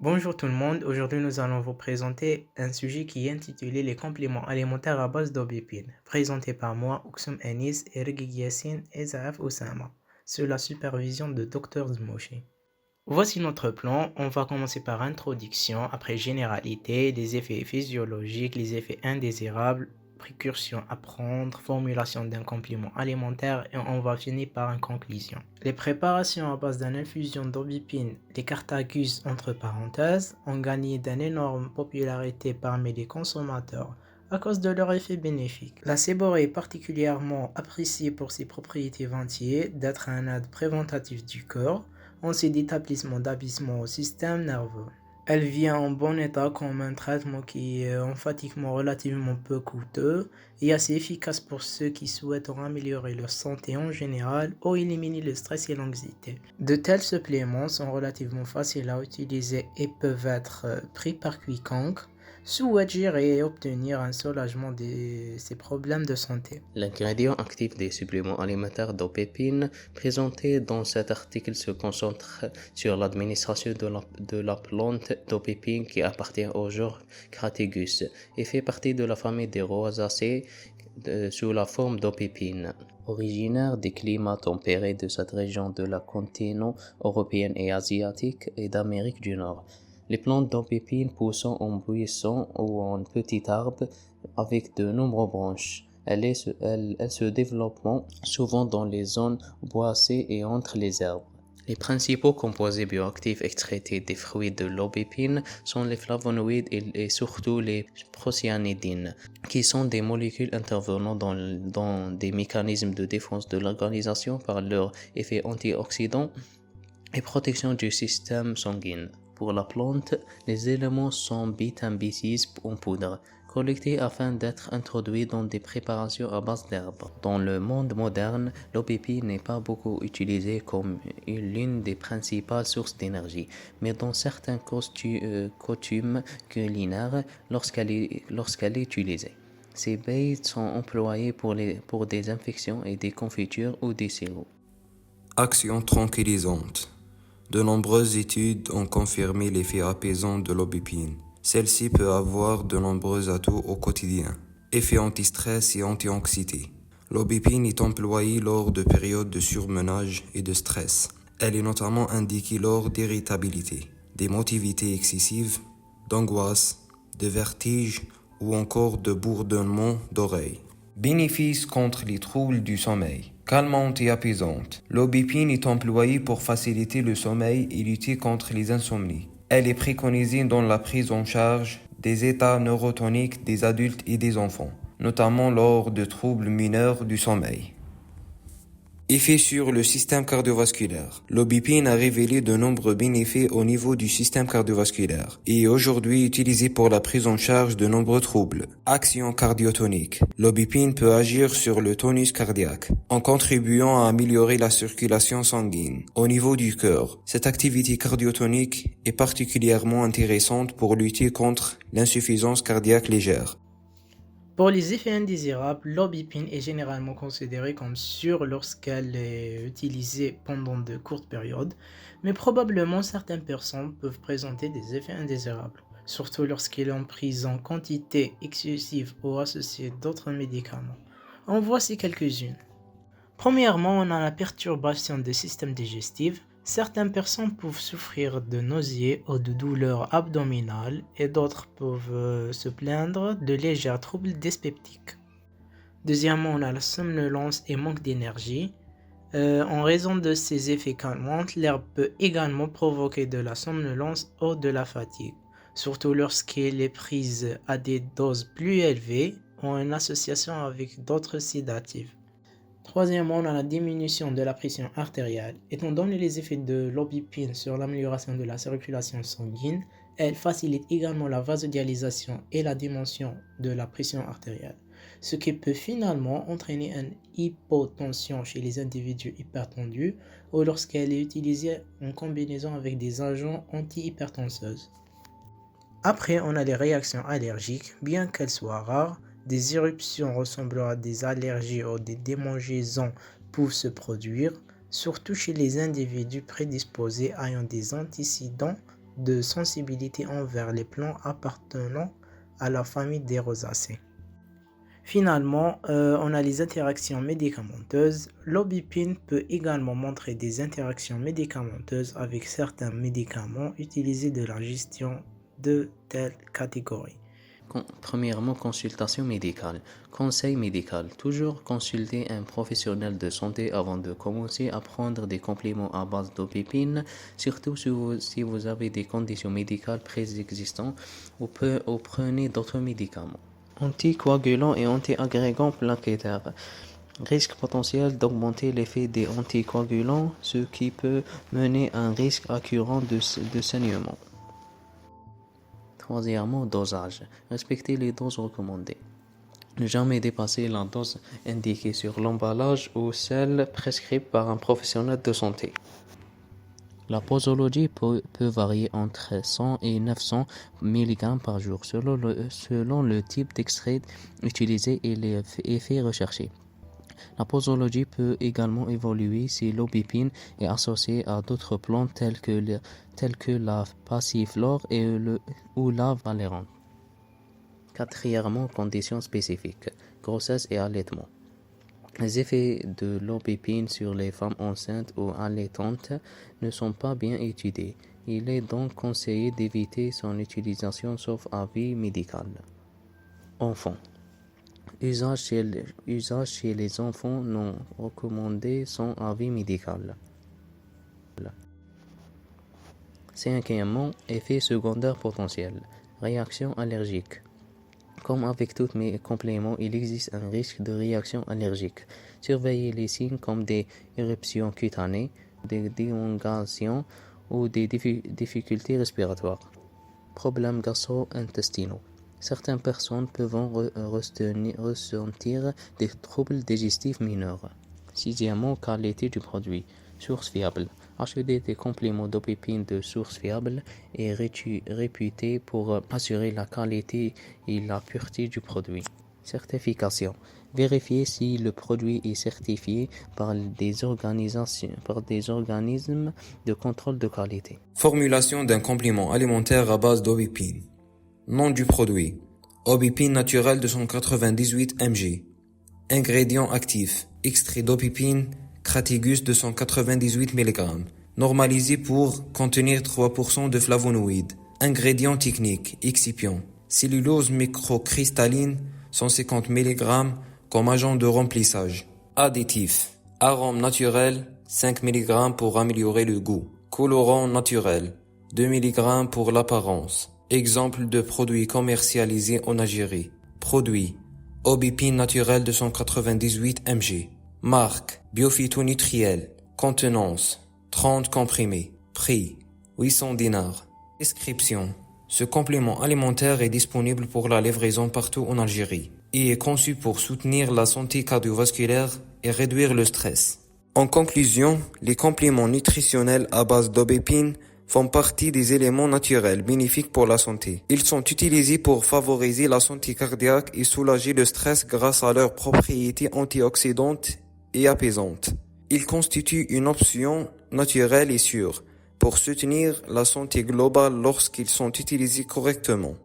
Bonjour tout le monde, aujourd'hui nous allons vous présenter un sujet qui est intitulé les compléments alimentaires à base d'aubépine, présenté par moi, Oksum Anis, Eric Yassine et Zaaf Oussama, sous la supervision de Dr Zmouchi. Voici notre plan, on va commencer par introduction, après généralité, les effets physiologiques, les effets indésirables, précautions à prendre, formulation d'un complément alimentaire et on va finir par une conclusion. Les préparations à base d'une infusion d'aubépine, les Cartagus entre parenthèses, ont gagné d'une énorme popularité parmi les consommateurs à cause de leur effet bénéfique. La séborrhée est particulièrement appréciée pour ses propriétés ventillées, d'être un aide préventatif du corps, ainsi d'établissement d'abaissement au système nerveux. Elle vient en bon état comme un traitement qui est emphatiquement relativement peu coûteux et assez efficace pour ceux qui souhaitent améliorer leur santé en général ou éliminer le stress et l'anxiété. De tels suppléments sont relativement faciles à utiliser et peuvent être pris par quiconque souhaite gérer et obtenir un soulagement de ses problèmes de santé. L'ingrédient actif des suppléments alimentaires d'aubépine présenté dans cet article se concentre sur l'administration de la plante d'aubépine qui appartient au genre Crataegus et fait partie de la famille des Rosaceae sous la forme d'aubépine. Originaire des climats tempérés de cette région de la continent européenne et asiatique et d'Amérique du Nord. Les plantes d'aubépine poussant en buisson ou en petits arbres avec de nombreuses branches. Elles se développent souvent dans les zones boisées et entre les herbes. Les principaux composés bioactifs extraits des fruits de l'aubépine sont les flavonoïdes et surtout les procyanidines, qui sont des molécules intervenant dans des mécanismes de défense de l'organisation par leur effet antioxydant et protection du système sanguin. Pour la plante, les éléments sont bêta B6 en poudre, collectés afin d'être introduits dans des préparations à base d'herbes. Dans le monde moderne, l'aubépine n'est pas beaucoup utilisée comme l'une des principales sources d'énergie, mais dans certains coutumes culinaires lorsqu'elle est utilisée. Ces baies sont employées pour des infections et des confitures ou des sirops. Action tranquillisante. De nombreuses études ont confirmé l'effet apaisant de l'aubépine. Celle-ci peut avoir de nombreux atouts au quotidien. Effet anti-stress et anti-anxiété. L'aubépine est employée lors de périodes de surmenage et de stress. Elle est notamment indiquée lors d'irritabilité, d'émotivité excessive, d'angoisse, de vertige ou encore de bourdonnement d'oreilles. Bénéfices contre les troubles du sommeil. Calmante et apaisante. L'aubépine est employée pour faciliter le sommeil et lutter contre les insomnies. Elle est préconisée dans la prise en charge des états neurotoniques des adultes et des enfants, notamment lors de troubles mineurs du sommeil. Effet sur le système cardiovasculaire. L'aubépine a révélé de nombreux bénéfices au niveau du système cardiovasculaire et est aujourd'hui utilisée pour la prise en charge de nombreux troubles. Action cardiotonique. L'aubépine peut agir sur le tonus cardiaque en contribuant à améliorer la circulation sanguine. Au niveau du cœur, cette activité cardiotonique est particulièrement intéressante pour lutter contre l'insuffisance cardiaque légère. Pour les effets indésirables, l'aubépine est généralement considérée comme sûre lorsqu'elle est utilisée pendant de courtes périodes, mais probablement certaines personnes peuvent présenter des effets indésirables, surtout lorsqu'elle est prise en quantité excessive ou associée d'autres médicaments. En voici quelques-unes. Premièrement, on a la perturbation du système digestif. Certaines personnes peuvent souffrir de nausées ou de douleurs abdominales et d'autres peuvent se plaindre de légers troubles dyspeptiques. Deuxièmement, on a la somnolence et manque d'énergie. En raison de ces effets calmants, l'herbe peut également provoquer de la somnolence ou de la fatigue, surtout lorsqu'elle est prise à des doses plus élevées ou en association avec d'autres sédatifs. Troisièmement, on a la diminution de la pression artérielle. Étant donné les effets de l'aubépine sur l'amélioration de la circulation sanguine, elle facilite également la vasodilatation et la diminution de la pression artérielle, ce qui peut finalement entraîner une hypotension chez les individus hypertendus ou lorsqu'elle est utilisée en combinaison avec des agents antihypertenseurs. Après, on a les réactions allergiques, bien qu'elles soient rares. Des éruptions ressemblant à des allergies ou des démangeaisons peuvent se produire, surtout chez les individus prédisposés ayant des antécédents de sensibilité envers les plantes appartenant à la famille des rosacées. Finalement, on a les interactions médicamenteuses. L'obipine peut également montrer des interactions médicamenteuses avec certains médicaments utilisés de la gestion de telle catégorie. Premièrement, consultation médicale. Conseil médical. Toujours consulter un professionnel de santé avant de commencer à prendre des compléments à base d'obipine, surtout si vous avez des conditions médicales préexistantes ou prenez d'autres médicaments. Anticoagulants et antiagrégants plaquettaires. Risque potentiel d'augmenter l'effet des anticoagulants, ce qui peut mener à un risque accurrent de saignement. Troisièmement, dosage. Respectez les doses recommandées. Ne jamais dépasser la dose indiquée sur l'emballage ou celle prescrite par un professionnel de santé. La posologie peut varier entre 100 et 900 mg par jour selon le type d'extrait utilisé et les effets recherchés. La posologie peut également évoluer si l'obipine est associée à d'autres plantes telles que la passiflore ou la valérante. Quatrièmement, conditions spécifiques, grossesse et allaitement. Les effets de l'obipine sur les femmes enceintes ou allaitantes ne sont pas bien étudiés. Il est donc conseillé d'éviter son utilisation sauf avis médical. Enfants. Usage chez les enfants non recommandé sans avis médical. Cinquièmement, effets secondaires potentiels. Réaction allergique. Comme avec tous mes compléments, il existe un risque de réaction allergique. Surveillez les signes comme des éruptions cutanées, des déhangations ou des difficultés respiratoires. Problèmes gastro-intestinaux. Certaines personnes peuvent ressentir des troubles digestifs mineurs. Sixièmement, qualité du produit. Source fiable. Acheter des compléments d'obipine de source fiable est réputé pour assurer la qualité et la pureté du produit. Certification. Vérifiez si le produit est certifié par des organismes de contrôle de qualité. Formulation d'un complément alimentaire à base d'obipine. Nom du produit. Obipine naturel 298 mg. Ingrédients actifs. Extrait d'obipine Crataegus 298 mg. Normalisé pour contenir 3% de flavonoïdes. Ingrédients techniques. Excipient. Cellulose microcristalline 150 mg comme agent de remplissage. Additifs. Arôme naturel 5 mg pour améliorer le goût. Colorant naturel 2 mg pour l'apparence. Exemple de produits commercialisés en Algérie. Produit. Obipine naturel 298 mg. Marque. Biophytonutriel. Contenance. 30 comprimés. Prix. 800 dinars. Description. Ce complément alimentaire est disponible pour la livraison partout en Algérie et est conçu pour soutenir la santé cardiovasculaire et réduire le stress. En conclusion, les compléments nutritionnels à base d'obipine font partie des éléments naturels bénéfiques pour la santé. Ils sont utilisés pour favoriser la santé cardiaque et soulager le stress grâce à leurs propriétés antioxydantes et apaisantes. Ils constituent une option naturelle et sûre pour soutenir la santé globale lorsqu'ils sont utilisés correctement.